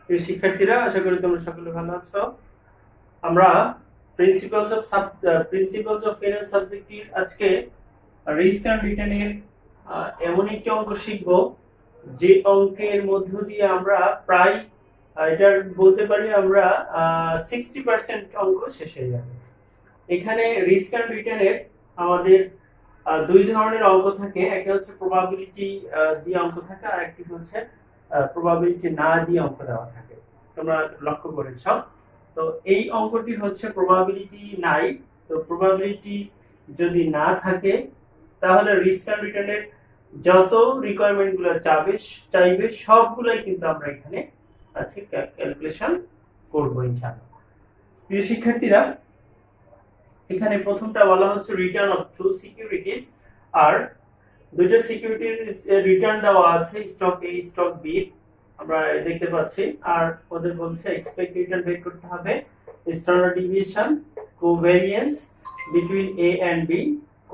প্রিয় শিক্ষার্থীরা, আশা করি তোমরা সকলে ভালো আছো। আমরা প্রিন্সিপালস অফ ফিনান্স সাবজেক্টের আজকে রিস্ক এন্ড রিটার্ন এর এমন একটি অঙ্ক শিখব যে অঙ্কের মধ্য দিয়ে আমরা প্রায় এটা বলতে পারি আমরা 60% অঙ্ক শেষ হয়ে যাবে। এখানে রিস্ক এন্ড রিটার্ন এর আমাদের দুই ধরনের অঙ্ক থাকে, একটা হচ্ছে প্রবাবিলিটি দিয়ে অঙ্ক থাকে, আর একটি হচ্ছে প্রবাবিলিটি না দিয়ে অঙ্ক দেওয়া থাকে। তোমরা লক্ষ্য করেছো তো এই অঙ্কটি হচ্ছে প্রবাবিলিটি নাই। তো প্রবাবিলিটি যদি না থাকে তাহলে রিস্ক এন্ড রিটার্নের যত রিকোয়ারমেন্ট গুলো চাইবে সবগুলাই কিন্তু আমরা এখানে আছে ক্যালকুলেশন করব ইনশাআল্লাহ। প্রিয় শিক্ষার্থীরা, এখানে প্রথমটা বলা হচ্ছে রিটার্ন অফ টু সিকিউরিটিজ, আর দুইটা সিকিউরিটির রিটার্ন দেওয়া আছে, স্টক এ স্টক বি আমরা দেখতে পাচ্ছি, আর ওদের বলছে এক্সপেক্ট রিটার্ন বের করতে হবে, standard deviation, covariance between A and B,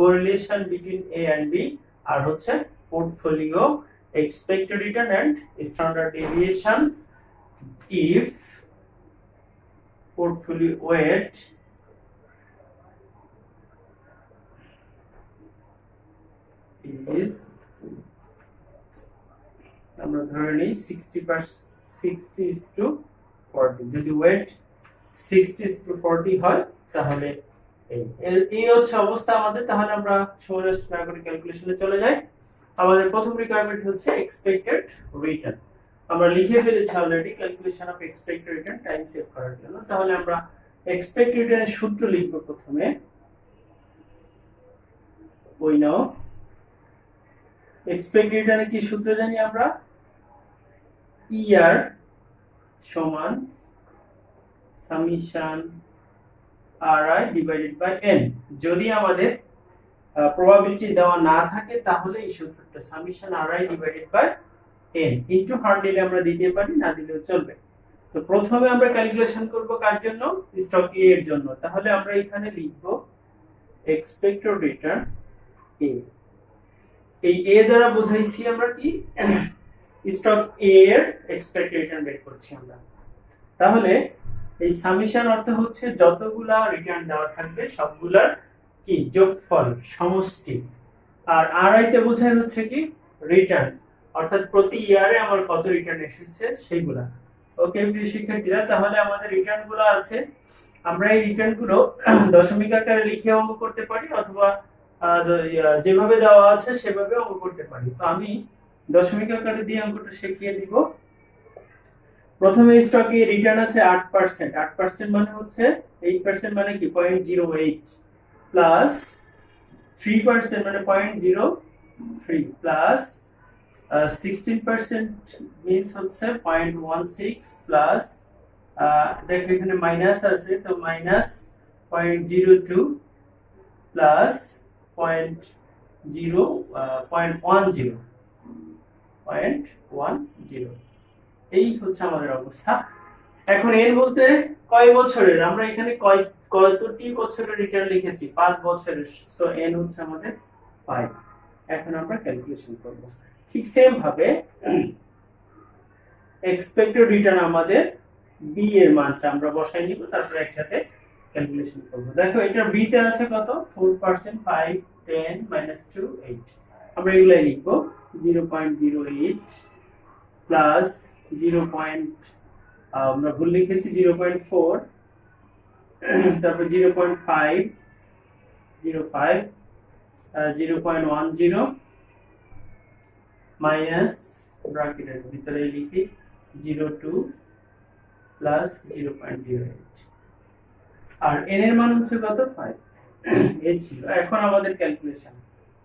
correlation between A and B, আর হচ্ছে portfolio expected return and standard deviation if portfolio weight is আমরা ধরে নিই 60:40, যদি ওয়েট 60:40 হয় তাহলে এই হচ্ছে অবস্থা আমাদের। তাহলে আমরা সময় নষ্ট না করে ক্যালকুলেশনে চলে যাই। আমাদের প্রথম রিকোয়ারমেন্ট হচ্ছে এক্সপেক্টেড রিটার্ন। আমরা লিখে ফেলেছি already calculation of expected return time save করার জন্য। তাহলে আমরা এক্সপেক্টেড রিটার্নের সূত্র লিখব। প্রথমে we know এক্সপেক্টেড রিটার্নের কি সূত্র জানি আমরা, ER সমান summation RI divided by N। যদি আমাদের প্রবাবিলিটি দেওয়া না থাকে তাহলে এই সূত্রটা summation RI divided by N into 100 আমরা দিতে পারি, না দিলেও চলবে। তো প্রথমে আমরা ক্যালকুলেশন করব কার জন্য, স্টক এ এর জন্য। তাহলে আমরা এখানে লিখব এক্সপেক্টেড রিটার্ন এ। এই এ দ্বারা বোঝাইছি আমরা কি, স্টক এ এর এক্সপেক্টেড রিটার্ন বের করছি আমরা। তাহলে এই সামেশন অর্থ হচ্ছে যতগুলা রিটার্ন দেওয়া থাকবে সবগুলার কি যোগফল, সমষ্টি। আর আরআই তে বোঝায় হচ্ছে কি রিটার্ন, অর্থাৎ প্রতি ইয়ারে আমার কত রিটার্ন এসেছে সেইগুলা। ওকে প্রিয় শিক্ষার্থীরা, তাহলে আমাদের রিটার্ন গুলো আছে। আমরা এই রিটার্ন গুলো দশমিক আকারে লিখে অঙ্ক করতে পারি, অথবা যেভাবে দেওয়া আছে সেভাবে অঙ্ক করতে পারি। তো আমি দশমিক আকারে দিয়ে অঙ্কটা শিখিয়ে দিব। প্রথমে স্টকে রিটার্ন আছে 8%। 8% মানে হচ্ছে 8% মানে কি 0.08 প্লাস 3% মানে 0.03 প্লাস 16% means হচ্ছে 0.16 প্লাস দেখো এখানে মাইনাস আছে, তো মাইনাস 0.02 প্লাস 0.10 এই হচ্ছে আমাদের অবস্থা। এখন এর বলতে কয় বছরের, আমরা এখানে কতটি বছরের রিটার্ন লিখেছি, 5 বছরের। সো এন হচ্ছে আমাদের 5। এখন আমরা ক্যালকুলেশন করব। ঠিক সেম ভাবে এক্সপেক্টেড রিটার্ন আমাদের বি এর মানটা আমরা বসাই নিব, তারপর একসাথে ক্যালকুলেশন করব। দেখো এটা বি তে আছে কত, 4%, 5, 10, -2, 8। আমরা এগুলাই লিখব 0.08 প্লাস 0. আমরা ভুল লিখেছি 0.4, তারপর 0.5, 0.10 মাইনাস ব্র্যাকেটের ভিতরে লিখি 0.2 প্লাস 0.08, আর n এর মান হচ্ছে কত 5 এই ছিল। এখন আমাদের ক্যালকুলেশন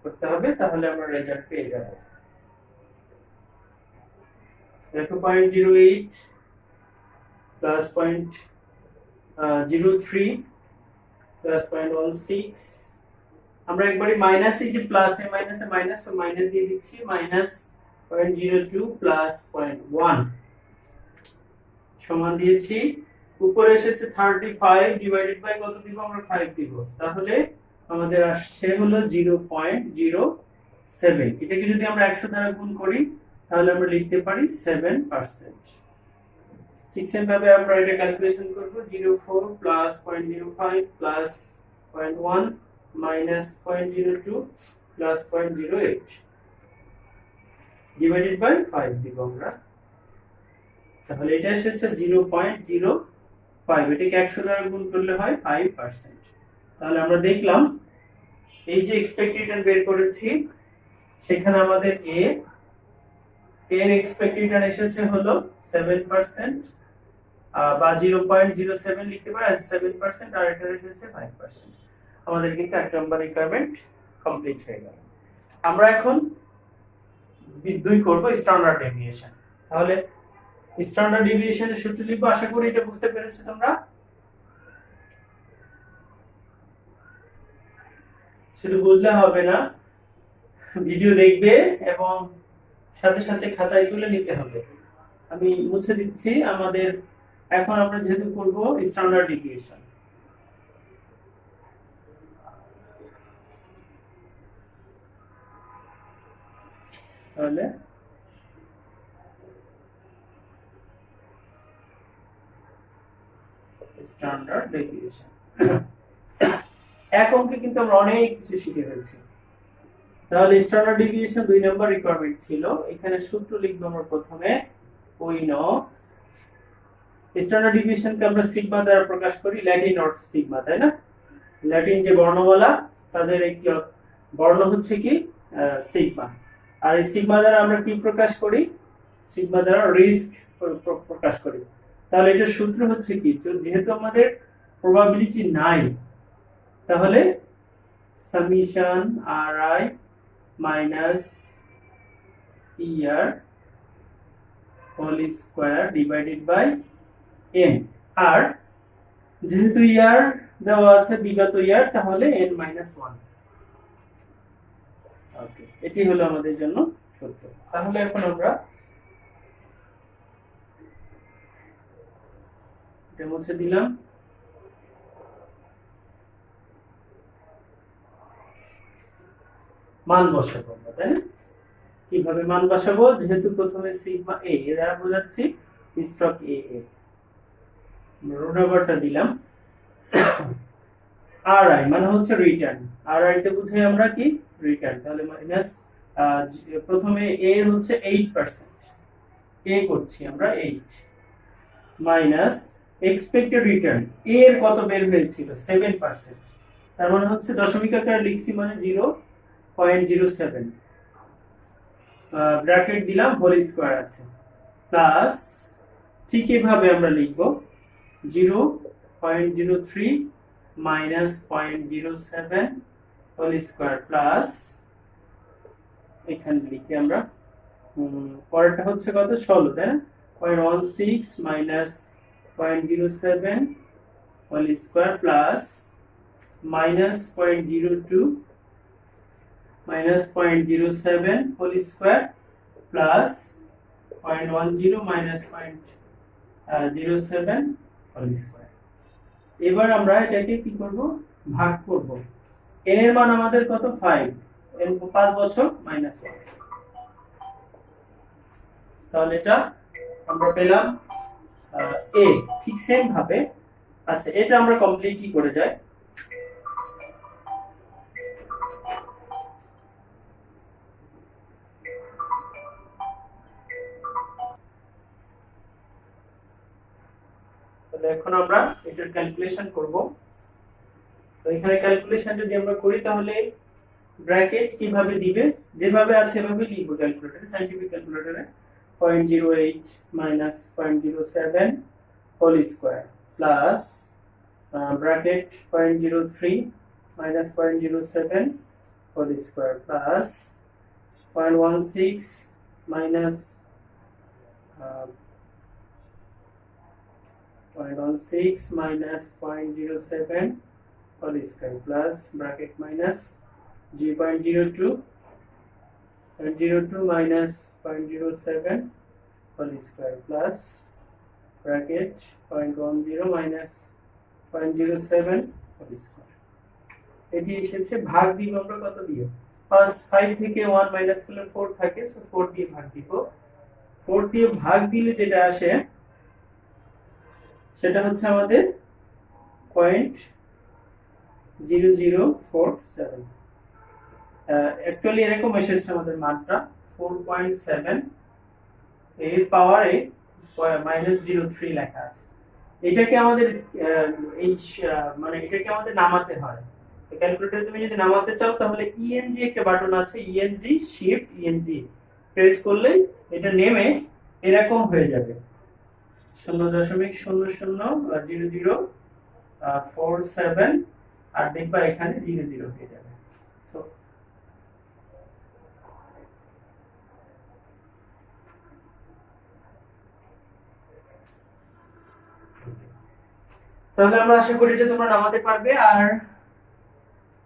করতে হবে, তাহলে আমরা রেজাল্ট পেয়ে যাব। দেখো 0.08 প্লাস 0.03 প্লাস 0.16, আমরা একবারে মাইনাস, এই যে প্লাস এ মাইনাসে মাইনাস, তো মাইনাস দিয়ে দিচ্ছি, মাইনাস 0.02 প্লাস 0.1 সমান দিয়েছি। উপরে এসেছে 35 ডিভাইডেড বাই কত দিব, আমরা 5 দিব। তাহলে আমাদের আসছে হলো 0.07। এটাকে যদি আমরা 100 দ্বারা গুণ করি তাহলে আমরা লিখতে পারি 7%। ঠিক সেম ভাবে আমরা এটা ক্যালকুলেশন করব 04 plus 0.05 plus 0.1 minus 0.02 plus 0.08 divided by 5 দিব আমরা। তাহলে এটা এসেছে 0.05, এটাকে 100 দ্বারা গুণ করলে হয় 5%। তাহলে আমরা দেখলাম এই যে এক্সপেক্টেড রিটার্ন বের করেছি সেখানে আমাদের এর এক্সপেক্টেড রিটার্ন এসেছে হলো 7% বা 0.07 লিখতে পারি, 7% আর এটা এসেছে 5%। আমাদের কিন্তু 1 নম্বর রিকোয়ারমেন্ট কমপ্লিট হয়ে গেল। আমরা এখন 2 করব স্ট্যান্ডার্ড ডেভিয়েশন। তাহলে স্ট্যান্ডার্ড ডেভিয়েশনের সূত্র লিখব। আশা করি এটা বুঝতে পেরেছো তোমরা। শুধু বুঝলে হবে না, ভিডিও দেখবে এবং সাথে সাথে খাতায় তুলে নিতে হবে। আমি মুছে দিচ্ছি। আমাদের এখন আমরা যেহেতু করব স্ট্যান্ডার্ড ডেভিয়েশন, তাহলে স্ট্যান্ডার্ড ডেভিয়েশন এক অঙ্কে কিন্তু আমরা অনেক কিছু শিখে ফেলছি। তাহলে স্ট্যান্ডার্ড ডেভিয়েশন 2 নম্বর রিকোয়ারমেন্ট ছিল। এখানে সূত্র লিখব আমরা প্রথমে। উই নো স্ট্যান্ডার্ড ডেভিয়েশনকে আমরা সিগমা দ্বারা প্রকাশ করি, ল্যাটিন অর সিগমা, তাই না? ল্যাটিন যে বর্ণমালা তাদের একটি বর্ণ হচ্ছে কি সিগমা। আর এই সিগমা দ্বারা আমরা কি প্রকাশ করি? সিগমা দ্বারা রিস্ক প্রকাশ করি। তাহলে এটার সূত্র হচ্ছে কি, যেহেতু আমাদের প্রবাবিলিটি নাই তাহলে summation ri minus er whole square divided by n। আর যেহেতু er দেওয়া আছে বিগত ইয়ার তাহলে n মাইনাস 1। ওকে, এটি হলো আমাদের জন্য সূত্র। তাহলে এখন আমরা এটা মুছে দিলাম। মান বসাবো আমরা, তাই না? কিভাবে মান বসাবো? যেহেতু প্রথমে সিগমা a এরা বোঝাচ্ছি স্ট্রোক a এর রো নাম্বারটা দিলাম। ri মানে হচ্ছে রিটার্ন। ri তে বুঝাই আমরা কি রিটার্ন। তাহলে মাইনাস প্রথমে a এর হচ্ছে 8%, a করছি আমরা 8 মাইনাস এক্সপেক্টেড রিটার্ন a এর কত বের হয়েছিল 7%। তার মানে হচ্ছে দশমিক আকারে লিখছি মানে 0.07 ব্র্যাকেট দিলাম, হোল স্কয়ার আছে প্লাস ঠিক এইভাবে আমরা লিখব 0.03 মাইনাস 0.07 হোল স্কয়ার প্লাস এখানে লিখি আমরা পরেরটা হচ্ছে কত 16, তাই না? 0.16 minus 0.07 whole square plus minus 0.02 minus 0.07 whole square plus 0.10 minus 0.07 whole square। এবার আমরা এটাকে কি করব? ভাগ করব। n এর মান আমাদের কত 5, n 5 বছর মাইনাস 1। তাহলে এটা আমরা পেলাম a। ঠিক সেম ভাবে আচ্ছা এটা আমরা কমপ্লিটলি করে যাই। এখন আমরা এটার ক্যালকুলেশন করব। তো এখানে ক্যালকুলেশন যদি আমরা করি তাহলে ব্র্যাকেট কিভাবে দিবে, যেভাবে আছে এভাবে লিখব ক্যালকুলেটরে, সায়েন্টিফিক ক্যালকুলেটরে 0.08 minus 0.07 whole square plus bracket 0.03 minus 0.07 whole square plus 0.16 minus 0.16 minus 0.07 whole square plus bracket minus 0.02 minus 0.07 whole square plus bracket 0.10 minus 0.07 whole square। এটি এসেছে ভাগ দিব আমরা কত দিয়ে? ফার্স্ট 5 থেকে 1 মাইনাস করলে 4 থাকে, সো 4 দিয়ে ভাগ দিব। 4 দিয়ে ভাগ দিলে যেটা আসে সেটা হচ্ছে আমাদের 0.0047। অ্যাকচুয়ালি এরকম এসেছে আমাদের মানটা 4.7 এর পাওয়ারে -03 লেখা আছে। এটাকে আমাদের এই মানে এটাকে আমাদের নামাতে হয়। ক্যালকুলেটরে তুমি যদি নামাতে চাও তাহলে ইএনজি একটা বাটন আছে, ইএনজি শিফট ইএনজি প্রেস করলে এটা নেমে এরকম হয়ে যাবে 0.000047 আর দেখবা এখানে 00 হয়ে যাবে। সো তাহলে আমরা আশা করি যে তোমরা নামাতে পারবে, আর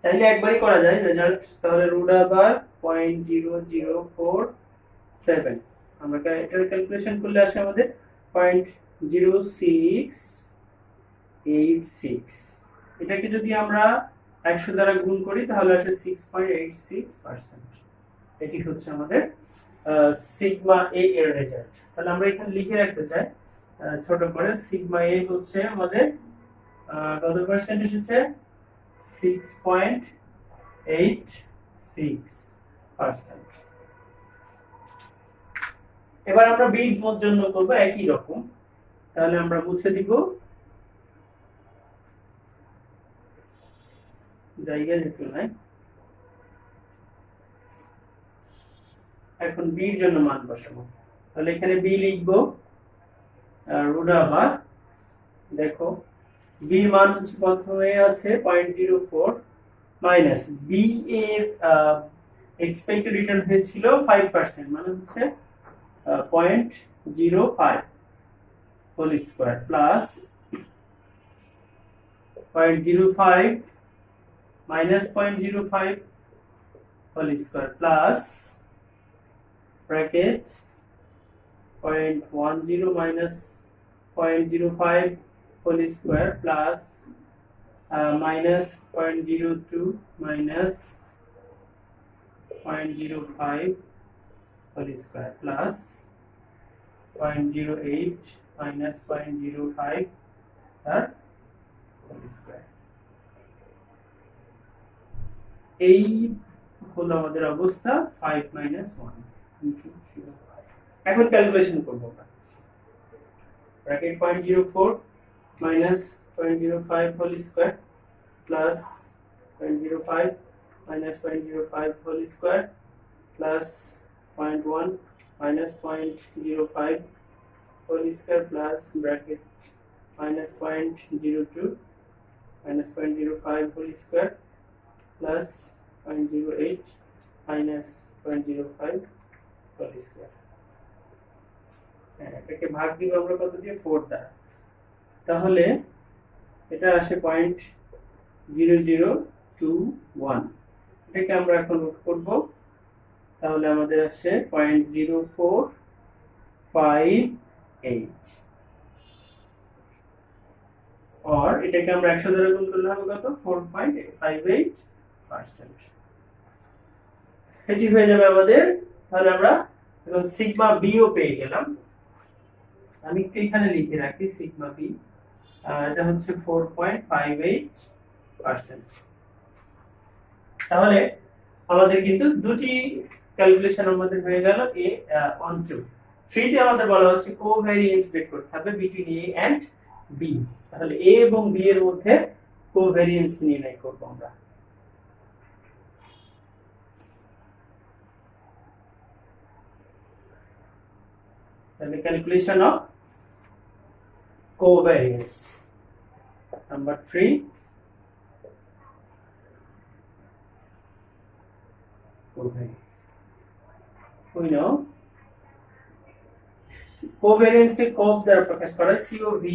চাইলে একবারই করা যায় রেজাল্ট। তাহলে √0.0047 আমরা এটার ক্যালকুলেশন করলে আসে আমাদের 0.0686। এটাকে যদি আমরা 100 দ্বারা গুণ করি তাহলে আসে 6.86%। এটি হচ্ছে আমাদের সিগমা এ এর রেজাল্ট। তাহলে আমরা এখানে লিখে রাখতে চাই ছোট করে, সিগমা এ হচ্ছে আমাদের কত পার্সেন্ট এসেছে, 6.86%। এবার আমরা বীজ মোট জন্য করব একই রকম। তাহলে আমরা মুছে দিব, জায়গা যেতে নাই। এখন বীর জন্য মান বসাবো। তাহলে এখানে বি লিখবো √, দেখো বীর মান হচ্ছে প্রথমে আছে 0.04 মাইনাস বি এর এক্সপেক্টেড রিটার্ন হয়েছিল 5%, মানে হচ্ছে 0.05 whole square plus 0.05 minus 0.05 whole square plus bracket 0.10 minus 0.05 whole square plus minus 0.02 minus 0.05 whole square plus 0.08 minus 0.05 whole square। এই হলো আমাদের অবস্থা 5 minus 1 into 0.05। এখন ক্যালকুলেশন করব আমরা। Bracket 0.04 minus 0.05 whole square plus 0.05 minus 0.05 whole square plus 0.1 minus 0.05 whole square plus bracket minus 0.02 minus 0.05 whole square plus 0.08 minus 0.05 whole square। এটাকে ভাগ দিব আমরা কত দিয়ে, 4 দ্বারা। তাহলে এটা আসে 0.0021। এটাকে আমরা এখন নোট করব। তাহলে আমাদের আসে 0.0458 আর এটাকে আমরা 100 দ্বারা গুণ করলে হবে কত, 4.58%। এটি হয়ে যাবে আমাদের। তাহলে আমরা এখন সিগমা বি ও পেয়ে গেলাম। আমি একটু এখানে লিখে রাখি সিগমা বি, এটা হচ্ছে 4.58%। তাহলে আমাদের কিন্তু দুটি ক্যালকুলেশন আমাদের হয়ে গেল এ 1 2 3 তে আমাদের বলা হচ্ছে কোভ্যারিয়েন্স বের করতে হবে বিটুইন এ এন্ড বি। তাহলে এ এবং বি এর মধ্যে কোভ্যারিয়েন্স নির্ণয় করব আমরা। তাহলে calculation of covariance number 3। covariance we know covariance কে কোভ দ্বারা প্রকাশ করা হয় COV।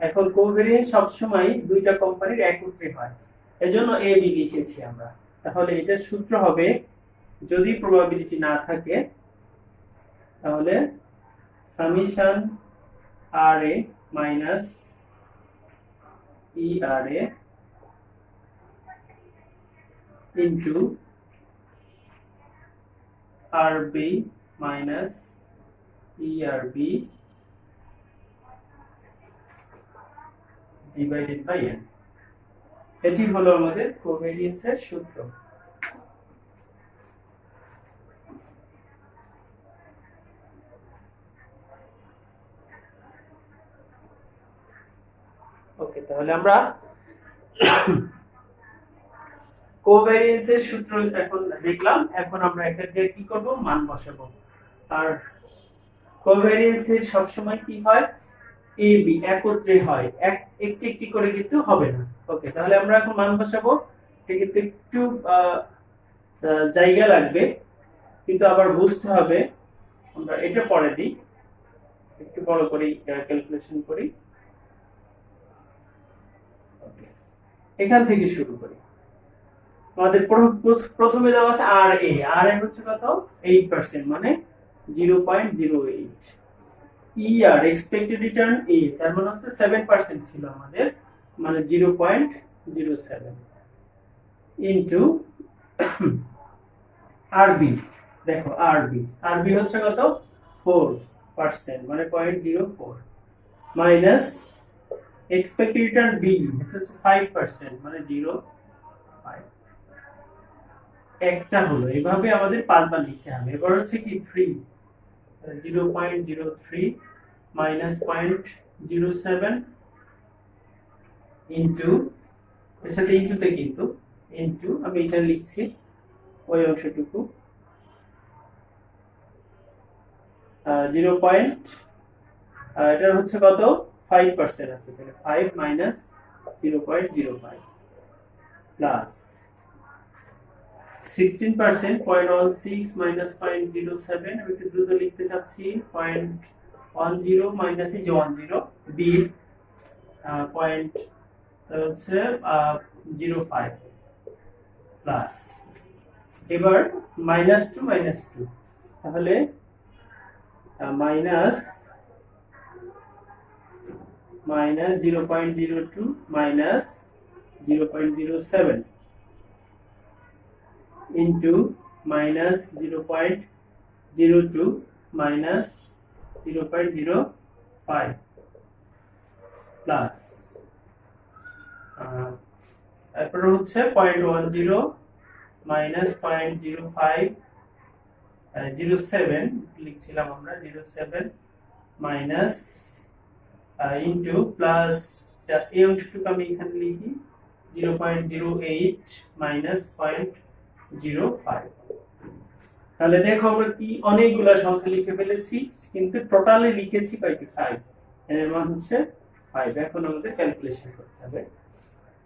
এখন covariance সব সময় দুইটা কোম্পানির একত্রে হয়, এজন্য এ বি লিখেছি আমরা। তাহলে এটার সূত্র হবে, যদি প্রবাবিলিটি না থাকে তাহলে summation RA minus ERA into RB minus ERB divided by n। এটি হলো আমাদের কোভেরিয়েন্সের সূত্র। ওকে, তাহলে আমরা কোভেরিয়েন্সের সূত্র এখন দেখলাম। এখন আমরা এটাকে কি করব, মান বসাবো। আর কোভেরিয়েন্সের সব সময় কি হয়, এ বি একত্রে হয়, একটি একটি করে কিন্তু হবে না। ওকে, তাহলে আমরা এখন মান বসাবো। এটা কিন্তু একটু জায়গা লাগবে, কিন্তু আবার বুঝতে হবে। আমরা এটা পরে দিই, একটু বড় করে ক্যালকুলেশন করি। এখান থেকে শুরু করি। আমাদের প্রথমে দেওয়া আছে আর এ হচ্ছে কত, 8%, মানে 0.08। ই আর এক্সপেক্টেড রিটার্ন এ, তার মানে হচ্ছে 7% ছিল আমাদের, মানে 0.07 ইনটু আরবি। দেখো আরবি হচ্ছে কত, 4%, মানে 0.04, মাইনাস এক্সপেক্টেড রিটার্ন বি হচ্ছে 5%, মানে 0.5। একটা হলো, এভাবে আমাদের 5 বার লিখতে হবে। এবার হচ্ছে কি 3, 0.03 মাইনাস 0.07 ইনটু, এর সাথে ইনটুতে কিন্তু ইনটু, আমি এখানে লিখছি ওই অংশটুকু 0. এটা হচ্ছে কত, 5% আছে, তাহলে 5 মাইনাস 0.05 প্লাস 16%, 0.16 মাইনাস 0.07। আমি একটু দ্রুত লিখতে চাচ্ছি, 0.10 মাইনাস এই যে 10 বি পয়েন্ট হচ্ছে 0.05 প্লাস, এবার -2, তাহলে minus 0.02 minus 0.07 into minus 0.02 minus 0.05 plus তারপর হচ্ছে 0.10 minus 0.05 07 লিখছিলাম আমরা 07 minus into plus এই অংশটুকু আমি এখানে লিখি 0.08 minus 0.05। তাহলে দেখো আমরা কি অনেকগুলা সংখ্যা লিখে ফেলেছি, কিন্তু টোটালি লিখেছি কয়টি, 5। এর মান হচ্ছে 5। এখন আমাদের ক্যালকুলেশন করতে হবে,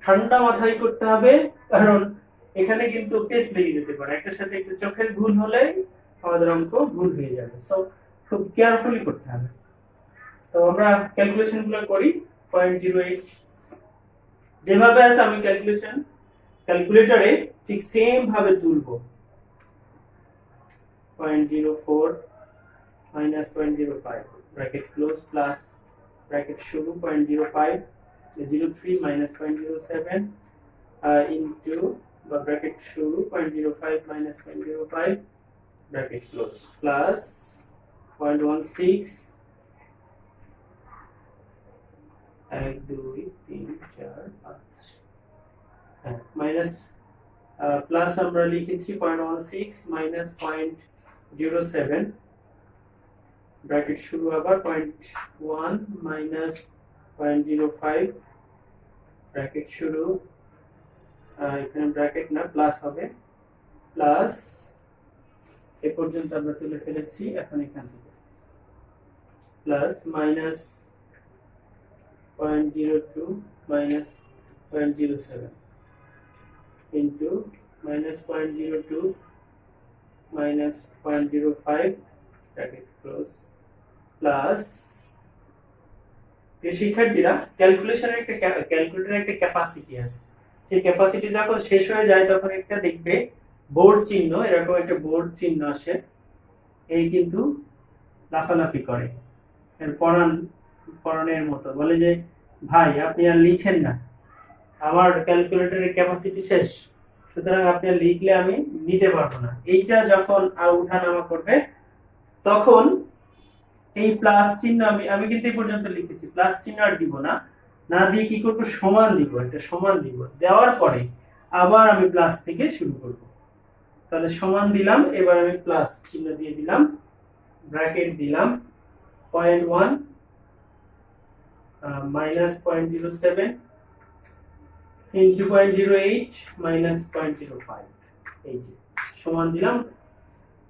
ঠান্ডা মাথায় করতে হবে, কারণ এখানে কিন্তু টেস্ট লেগে যেতে পারে। একটার সাথে একটা চোখের ভুল হলে আমাদের অঙ্ক ভুল হয়ে যাবে, সো খুব কেয়ারফুলি করতে হবে। তো আমরা ক্যালকুলেশন গুলো করি। 0.08 যেভাবে আছে আমি ক্যালকুলেটরে ঠিক সেম ভাবে তুলবো। 0.04 minus 0.05 bracket close plus bracket শুরু 0.05 03 minus 0.07 into বা ব্র্যাকেট শুরু 0.05 minus 0.05 bracket close plus 0.16 1 2 3 4 5 minus plus আমরা লিখেছি 0.16 মাইনাস 0.07 ব্র্যাকেট শুরু আবার 0.1 মাইনাস 0.05 ব্র্যাকেট শুরু, এখানে ব্র্যাকেট না প্লাস হবে, প্লাস এ পর্যন্ত আমরা তুলে ফেলেছি। এখন এখান থেকে plus minus 0.02 minus 0.07 into minus 0.02 minus 0.05 bracket close plus এই শিক্ষার্থীরা ক্যালকুলেটরের একটা ক্যাপাসিটি আছে, সেই ক্যাপাসিটি যখন শেষ হয়ে যায় তখন একটা দেখবে বোর্ড চিহ্ন, এরকম একটা বোর্ড চিহ্ন আসে, এই কিন্তু লাফালাফি করে, এর পড়ানোর মতো বলে যে ভাই আপনি আর লিখেন না, আমার ক্যালকুলেটরের ক্যাপাসিটি শেষ, সুতরাং আপনি লিখলে আমি নিতে পারবো না। এইটা যখন উঠানামা করবে তখন এই প্লাস চিহ্ন আমি কিন্তু এই পর্যন্ত লিখেছি, প্লাস চিহ্ন আর দিব না, না দিয়ে কি করব, সমান দিব, একটা সমান দিব, দেওয়ার পরে আবার আমি প্লাস থেকে শুরু করব। তাহলে সমান দিলাম, এবার আমি প্লাস চিহ্ন দিয়ে দিলাম, ব্র্যাকেট দিলাম, 0.1 minus 0.07 into 0.08 minus 0.05, এই যে সমান দিলাম।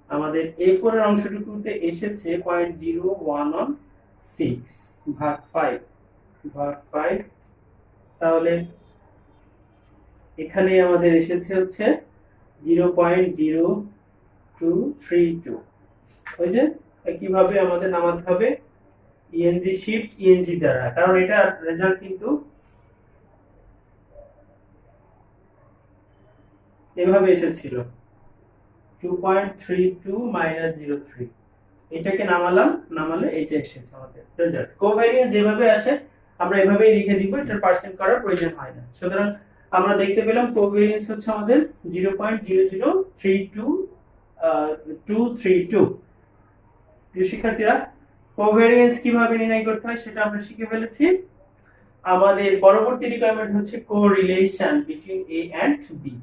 আমাদের A4 এর অংশটুকুতে এসেছে 0.0116 ভাগ 5, তাহলে এখানে আমাদের এসেছে হচ্ছে 0.0232। ওই যে কিভাবে আমাদের নামাতে হবে, ইএনজি শিফট ইএনজি দ্বারা, কারণ এটা রেজাল্ট কিন্তু এভাবে এসেছিল 2.32 মাইনাস 03, এটাকে নামালে এটা এসেছে আমাদের রেজাল্ট। কোভ্যারিয়েন্স যেভাবে আসে আমরা এভাবেই লিখে দিব, এটার পার্সেন্ট করার প্রয়োজন হয় না। সুতরাং আমরা দেখতে পেলাম কোভ্যারিয়েন্স হচ্ছে আমাদের 0.0032232। প্রিয় শিক্ষার্থীরা, কোভ্যারিয়েন্স কিভাবে নির্ণয় করতে হয় সেটা আমরা শিখে ফেলেছি। আমাদের পরবর্তী রিকোয়ারমেন্ট হচ্ছে correlation between A and B.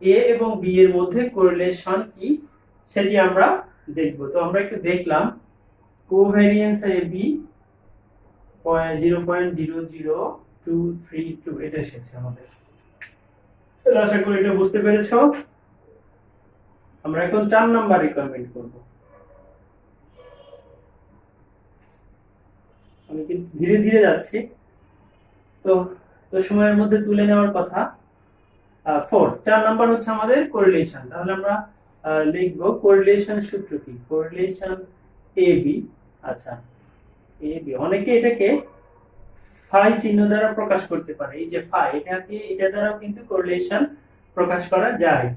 A এবং বি এর মধ্যে কোরিলেশন কি সেটি আমরা দেখব। তো আমরা একটু দেখলাম, কোভ্যারিয়েন্স এ বি 0.00232, এটা এসেছে আমাদের। আশা করি এটা বুঝতে পেরেছো। আমরা এখন 4 নাম্বার রিকোয়ারমেন্ট করব। আমি কিন্তু ধীরে ধীরে যাচ্ছি, তো সময়ের মধ্যে তুলে নেওয়ার কথা। 4 নাম্বার হচ্ছে আমাদের কোরিলেশন। তাহলে আমরা লিখব কোরিলেশন সূত্র কি, কোরিলেশন এ বি। আচ্ছা, এ বি অনেকে এটাকে ফাই চিহ্ন দ্বারা প্রকাশ করতে পারে। এই যে ফাই, এটা দ্বারাও কিন্তু কোরিলেশন প্রকাশ করা যায়।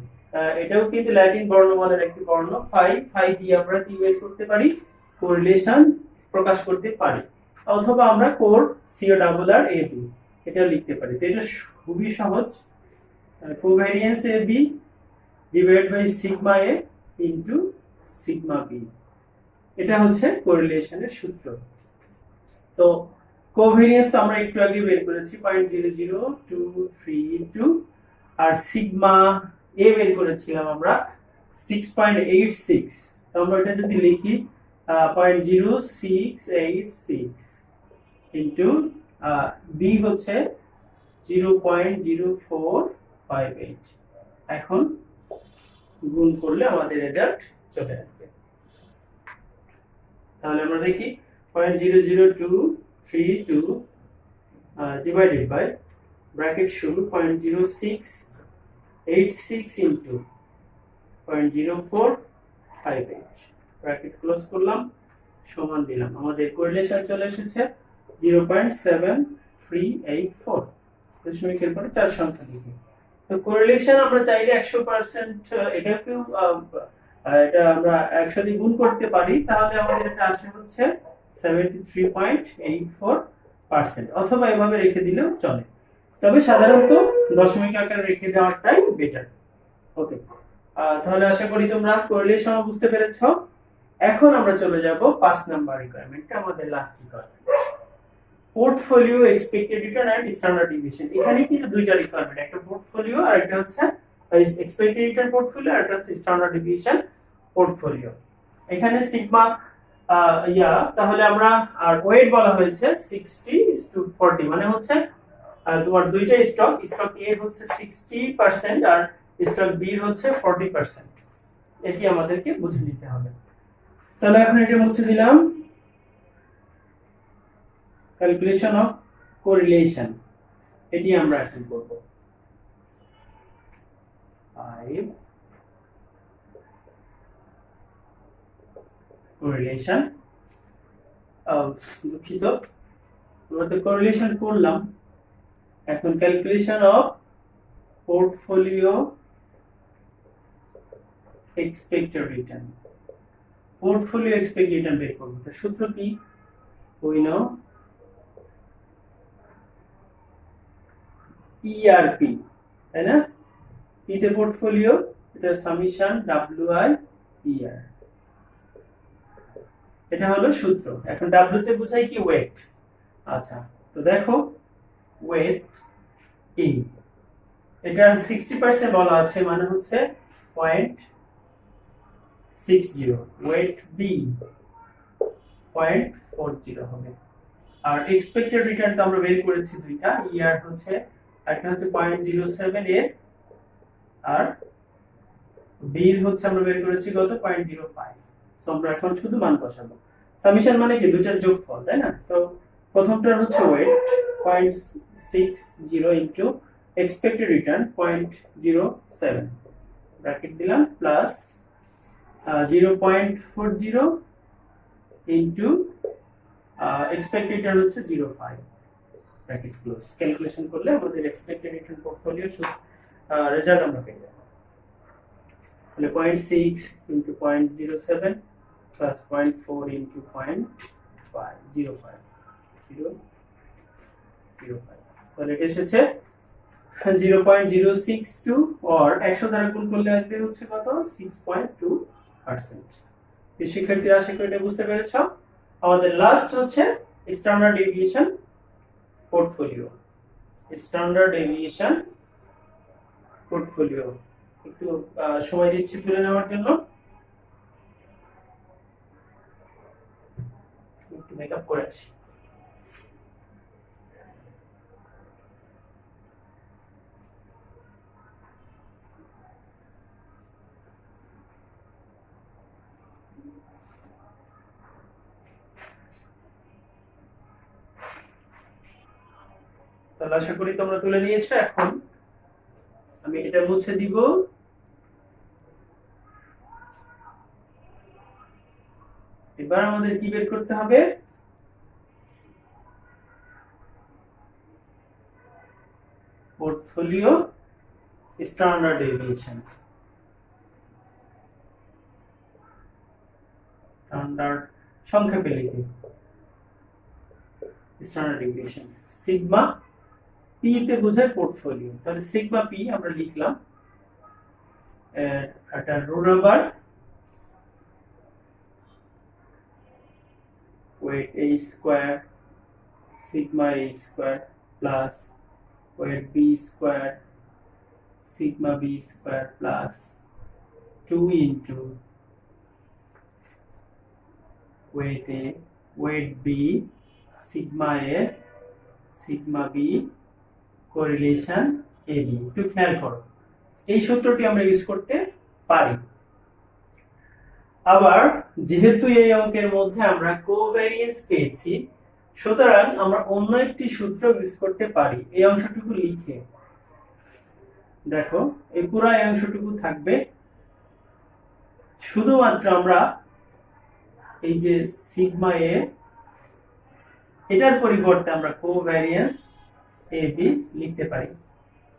এটাও কিন্তু ল্যাটিন বর্ণমালার একটি বর্ণ। ফাই দিয়ে আমরা কি বের করতে পারি, কোরিলেশন প্রকাশ করতে পারি। অথবা আমরা cor C O double R A B এটা লিখতে পারি। তো এটা খুবই সহজ, covariance A B divide by sigma A into sigma B, এটা হচ্ছে কোরিলেশনের সূত্র। তো কোভ্যারিয়েন্স তো আমরা একটু আগে বের করেছি 0.00232, আর সিগমা এ বের করেছিলাম আমরা 6.86। তো আমরা এটা যদি লিখি 0.0686 ইনটু বি হচ্ছে 0.0458। এখন গুণ করলে আমাদের রেজাল্ট চলে আসবে। তাহলে আমরা দেখি 0.00232 ডিভাইডেড বাই ব্র্যাকেট শুরু 0.0686 ইনটু 0.0458, ব্র্যাকেট ক্লোজ করলাম, সমান দিলাম। আমাদের কোরিলেশন চলে এসেছে 0.7384। দশমিকের পরে 4 সংখ্যা লিখি। তো কোরিলেশন আমরা চাইলে 100%, এটাকেও এটা আমরা 100 দিয়ে গুণ করতে পারি, তাহলে আমাদের এটা আসে হচ্ছে 73.84%, অথবা এভাবে রেখে দিলেও চলে। তবে সাধারণত দশমিক আকারে রেখে দেওয়াটাই বেটার। ওকে, তাহলে আশা করি তোমরা কোরিলেশন বুঝতে পেরেছো। এখন আমরা চলে যাব 5 নাম্বার রিকোয়ারমেন্টে, আমাদের last requirement, portfolio expected return and standard deviation. এখানে কিন্তু দুইটা রিকোয়ারমেন্ট, একটা পোর্টফোলিও আর একটা হচ্ছে এক্সপেক্টেড রিটার্ন পোর্টফোলিও, আর একটা হচ্ছে স্ট্যান্ডার্ড ডিভিয়েশন পোর্টফোলিও। এখানে সিগমা তাহলে আমরা, আর ওয়েট বলা হয়েছে 60:40, মানে হচ্ছে তোমার দুইটা স্টক এ হচ্ছে 60% আর স্টক বি হচ্ছে 40%। এটি আমাদেরকে বুঝে নিতে হবে। তাহলে এখন এটা মুছে দিলাম। ক্যালকুলেশন অফ কোরিলেশন, এটি আমরা এখন করব। 5 কোরিলেশন, দুঃখিত, আমরা তো কোরিলেশন করলাম। এখন calculation of portfolio expected return, portfolio expected return বের করব। তো সূত্র কি, we know ERP, তাই না? P তে পোর্টফোলিও, এটা সামেশন WI ER, এটা হলো সূত্র। এখন W তে বোঝাই কি, ওয়েট। আচ্ছা, তো দেখো ওয়েট ই, এটা 60% বলা আছে, মানে হচ্ছে 0.60, ওয়েট বি 0.40 হবে। আর এক্সপেক্টেড রিটার্ন তো আমরা বের করেছি দুইটা, ই আর হচ্ছে একটা হচ্ছে 0.07 এ, আর বি হচ্ছে আমরা বের করেছি কত 0.05। সো আমরা এখন শুধু মান বসাবো। সামেশন মানে কি দুইটার যোগফল, তাই না? তো প্রথমটার হচ্ছে weight 0.60 into expected return 0.07 bracket দিলাম প্লাস 0.40 ইনটু এক্সপেক্টেড রিটার্ন হচ্ছে 0.5 ব্র্যাকেট ক্লোজ। ক্যালকুলেশন করলে আমাদের এক্সপেক্টেড রিটার্ন পোর্টফোলিও রেজাল্ট আমরা পেয়ে যাব। তাহলে 0.6 ইনটু 0.07 প্লাস 0.4 ইনটু 0.05 তাহলে এটা এসেছে 0.062, আর 100 দ্বারা গুণ করলে আসবে হচ্ছে কত 6.2%। শিক্ষার্থীরা আশা করি এটা বুঝতে পেরেছ। আমাদের লাস্ট হচ্ছে standard deviation portfolio. Standard deviation portfolio একটু সময় দিচ্ছি তুলে নেওয়ার জন্য, একটু মেকআপ করে আসি। তাহলে আশা করি তোমরা তুলে নিয়েছো। এখন আমি এটা মুছে দিব। এবার আমাদের কি বের করতে হবে? Portfolio standard deviation. স্ট্যান্ডার্ড সংক্ষেপে লিখি স্ট্যান্ডার্ড ডেভিয়েশন। সিগমা পি তে বোঝায় পোর্টফোলিও, তাহলে সিগমা পি আমরা লিখলাম। একটা rho number weight a square sigma a square plus weight b square sigma b square plus 2 into weight a weight b sigma a sigma b correlation a b। একটু খেয়াল করো, এই সূত্রটি আমরা ইউজ করতে পারি। আবার যেহেতু এই অঙ্কের মধ্যে আমরা কোভ্যারিয়েন্স পেয়েছি, সুতরাং আমরা অন্য একটি সূত্র ইউজ করতে পারি। এই অংশটুকু লিখে দেখো, এই পুরো অংশটুকু থাকবে, শুধুমাত্র আমরা এই যে সিগমা এ এটার পরিবর্তে আমরা কোভ্যারিয়েন্স এ বি লিখতে পারি।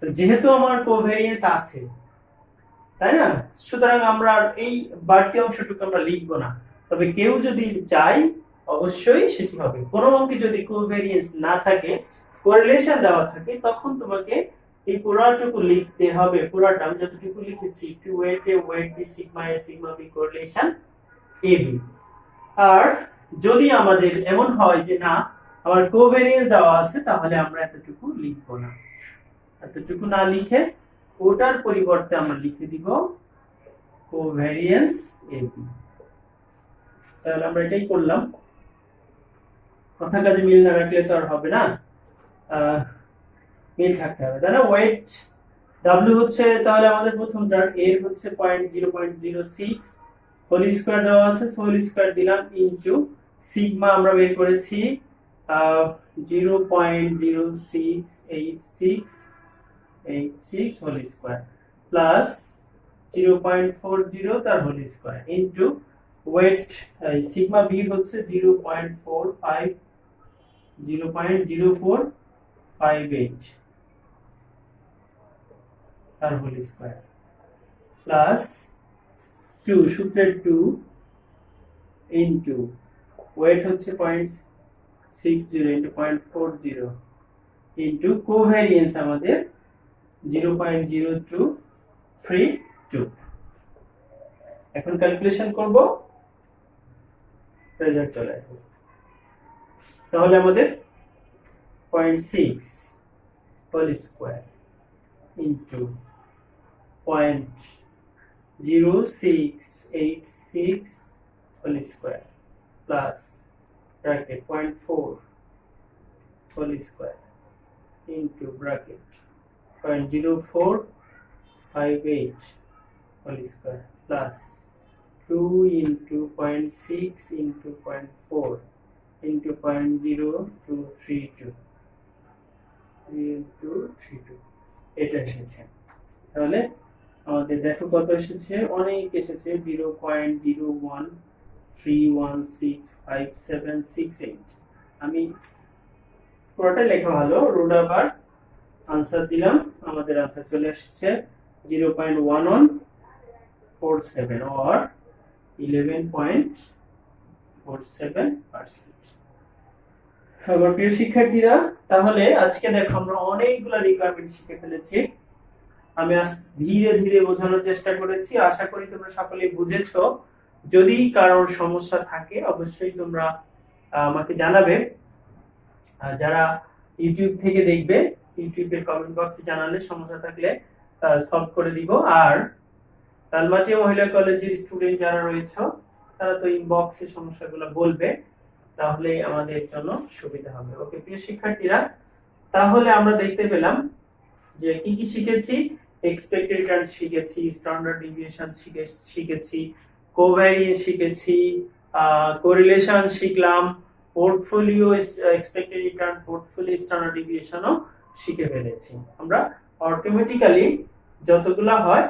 তো যেহেতু আমার কোভ্যারিয়েন্স আছে, তাই না, সুতরাং আমরা এই বাড়তি অংশটুকু আমরা লিখবো না। তবে কেউ যদি চায় অবশ্যই সেটি হবে। কোন অঙ্কে যদি কোভ্যারিয়েন্স না থাকে, কোরিলেশন দেওয়া থাকে, তখন তোমাকে এই পুরাটুকু লিখতে হবে। পুরাটা আমি যতটুকু লিখেছি, two weight A weight B sigma A sigma B correlation A B. আর যদি আমাদের এমন হয় যে না আমার কোভ্যারিয়েন্স দেওয়া আছে, তাহলে আমরা এতটুকু লিখবো না। এতটুকু না লিখে ওটার পরিবর্তে আমরা লিখে দিব কোভ্যারিয়েন্স এবি। তাহলে আমরা এটাই করলাম। কথা কাজে মিল না রাখলে তো আর হবে না, মিল থাকতে হবে, তাই না? ওয়েট ডাব্লিউ হচ্ছে, তাহলে আমাদের প্রথমটার এর হচ্ছে 0.06 হোল স্কয়ার দেওয়া আছে, হোল স্কয়ার দিলাম ইনটু সিগমা আমরা বের করেছি 0.0686 হোল স্কয়ার প্লাস 0.40 তার whole square into weight sigma B হচ্ছে 0.0458 তার হোল স্কয়ার প্লাস 2 সূত্রের 2 ইনটু ওয়েট হচ্ছে 0.60 ইনটু 0.40 ইনটু কোভ্যারিয়েন্স আমাদের 0.0232। এখন ক্যালকুলেশন করব, রেজাল্ট চলে আসবে। তাহলে আমাদের 0.6 whole square into 0.0686 whole square plus bracket 0.4 whole square into bracket 0.0458 whole square plus 2 into 0.6 into 0.4 into 0.0232 এটা এসেছে। তাহলে আমাদের দেখো কত এসেছে, অনেক এসেছে 0.013165768। আমি পুরোটা লেখা ভালো, রুট আবার আনসার দিলাম, আমাদের আনসার চলে এসেছে 0.1147 or 11.47%। আবার প্রিয় শিক্ষার্থীরা, তাহলে আজকে দেখো আমরা অনেকগুলো রিকোয়ারমেন্ট শিখে ফেলেছি। আমি ধীরে ধীরে বোঝানোর চেষ্টা করেছি, আশা করি তোমরা সকলেই বুঝেছো। যদি কারোর সমস্যা থাকে অবশ্যই তোমরা আমাকে জানাবে। যারা ইউটিউব থেকে দেখবে ইউটিউবের কমেন্ট বক্সে জানালে সমস্যা থাকলে সলভ করে দিব। আর লালমাটি মহিলা কলেজের স্টুডেন্ট যারা রয়েছে তারা তো ইনবক্সে সমস্যাগুলো বলবে, তাহলে আমাদের জন্য সুবিধা হবে। ওকে প্রিয় শিক্ষার্থীরা, তাহলে আমরা দেখতে পেলাম যে কি কি শিখেছি। এক্সপেক্টেড রিটার্ন শিখেছি, স্ট্যান্ডার্ড ডেভিয়েশন শিখেছি, কোভ্যারিয়েন্স শিখেছি, কোরিলেশন শিখলাম, portfolio expected return, portfolio standard ডেভিয়েশনও শিখে ফেলেছি। আমরা অটোমেটিক্যালি যতগুলো হয়